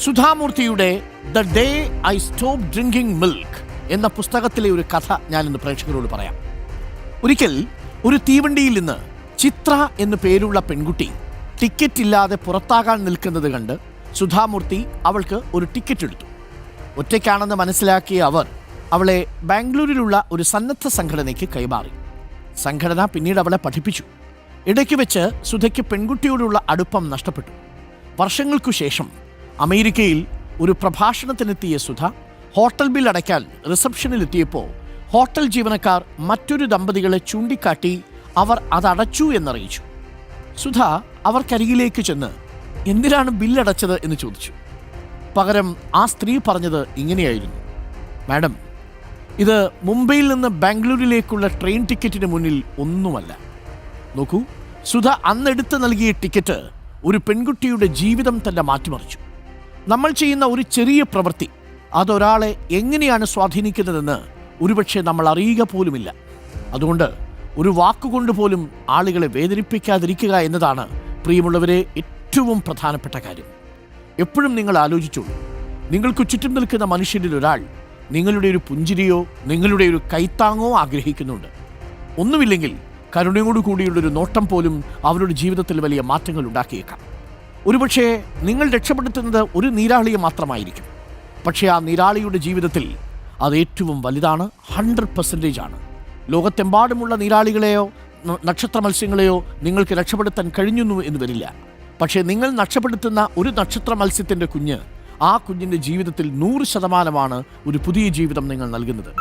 സുധാമൂർത്തിയുടെ the day I stop drinking milk എന്ന പുസ്തകത്തിലെ ഒരു കഥ ഞാനിന്ന് പ്രേക്ഷകരോട് പറയാം. ഒരിക്കൽ ഒരു തീവണ്ടിയിൽ നിന്ന് ചിത്ര എന്നു പേരുള്ള പെൺകുട്ടി ടിക്കറ്റ് ഇല്ലാതെ പുറത്താകാൻ നിൽക്കുന്നത് കണ്ട് സുധാമൂർത്തി അവൾക്ക് ഒരു ടിക്കറ്റ് എടുത്തു. ഒറ്റയ്ക്കാണെന്ന് മനസ്സിലാക്കിയ അവർ അവളെ ബാംഗ്ലൂരിലുള്ള ഒരു സന്നദ്ധ സംഘടനയ്ക്ക് കൈമാറി. സംഘടന പിന്നീട് അവളെ പഠിപ്പിച്ചു. ഇടയ്ക്ക് വെച്ച് സുധയ്ക്ക് പെൺകുട്ടിയോടുള്ള അടുപ്പം നഷ്ടപ്പെട്ടു. വർഷങ്ങൾക്കു ശേഷം അമേരിക്കയിൽ ഒരു പ്രഭാഷണത്തിനെത്തിയ സുധ ഹോട്ടൽ ബിൽ അടയ്ക്കാൻ റിസപ്ഷനിലെത്തിയപ്പോൾ ഹോട്ടൽ ജീവനക്കാർ മറ്റൊരു ദമ്പതികളെ ചൂണ്ടിക്കാട്ടി അവർ അതടച്ചു എന്നറിയിച്ചു. സുധ അവർക്കരികിലേക്ക് ചെന്ന് എന്തിനാണ് ബില്ലടച്ചത് എന്ന് ചോദിച്ചു. പകരം ആ സ്ത്രീ പറഞ്ഞത് ഇങ്ങനെയായിരുന്നു: മാഡം, ഇത് മുംബൈയിൽ നിന്ന് ബാംഗ്ലൂരിലേക്കുള്ള ട്രെയിൻ ടിക്കറ്റിന് മുന്നിൽ ഒന്നുമല്ല. നോക്കൂ, സുധ അന്നെടുത്ത് നൽകിയ ടിക്കറ്റ് ഒരു പെൺകുട്ടിയുടെ ജീവിതം തന്നെ മാറ്റിമറിച്ചു. നമ്മൾ ചെയ്യുന്ന ഒരു ചെറിയ പ്രവൃത്തി അതൊരാളെ എങ്ങനെയാണ് സ്വാധീനിക്കുന്നതെന്ന് ഒരുപക്ഷെ നമ്മൾ അറിയുക പോലുമില്ല. അതുകൊണ്ട് ഒരു വാക്കുകൊണ്ട് പോലും ആളുകളെ വേദനിപ്പിക്കാതിരിക്കുക എന്നതാണ് പ്രിയമുള്ളവരെ ഏറ്റവും പ്രധാനപ്പെട്ട കാര്യം. എപ്പോഴും നിങ്ങൾ ആലോചിച്ചോളൂ, നിങ്ങൾക്ക് ചുറ്റും നിൽക്കുന്ന മനുഷ്യരിൽ ഒരാൾ നിങ്ങളുടെ ഒരു പുഞ്ചിരിയോ നിങ്ങളുടെ ഒരു കൈത്താങ്ങോ ആഗ്രഹിക്കുന്നുണ്ട്. ഒന്നുമില്ലെങ്കിൽ കരുണയോടു കൂടിയുള്ളൊരു നോട്ടം പോലും അവരുടെ ജീവിതത്തിൽ വലിയ മാറ്റങ്ങൾ ഉണ്ടാക്കിയേക്കാം. ഒരുപക്ഷെ നിങ്ങൾ രക്ഷപ്പെടുത്തുന്നത് ഒരു നീരാളിയെ മാത്രമായിരിക്കും. പക്ഷേ ആ നീരാളിയുടെ ജീവിതത്തിൽ അത് ഏറ്റവും വലുതാണ്, 100% ആണ്. ലോകത്തെമ്പാടുമുള്ള നീരാളികളെയോ നക്ഷത്ര മത്സ്യങ്ങളെയോ നിങ്ങൾക്ക് രക്ഷപ്പെടുത്താൻ കഴിഞ്ഞു എന്ന് വരില്ല. പക്ഷേ നിങ്ങൾ നഷ്ടപ്പെടുത്തുന്ന ഒരു നക്ഷത്ര മത്സ്യത്തിൻ്റെ കുഞ്ഞ്, ആ കുഞ്ഞിൻ്റെ ജീവിതത്തിൽ 100% ഒരു പുതിയ ജീവിതം നിങ്ങൾ നൽകുന്നത്.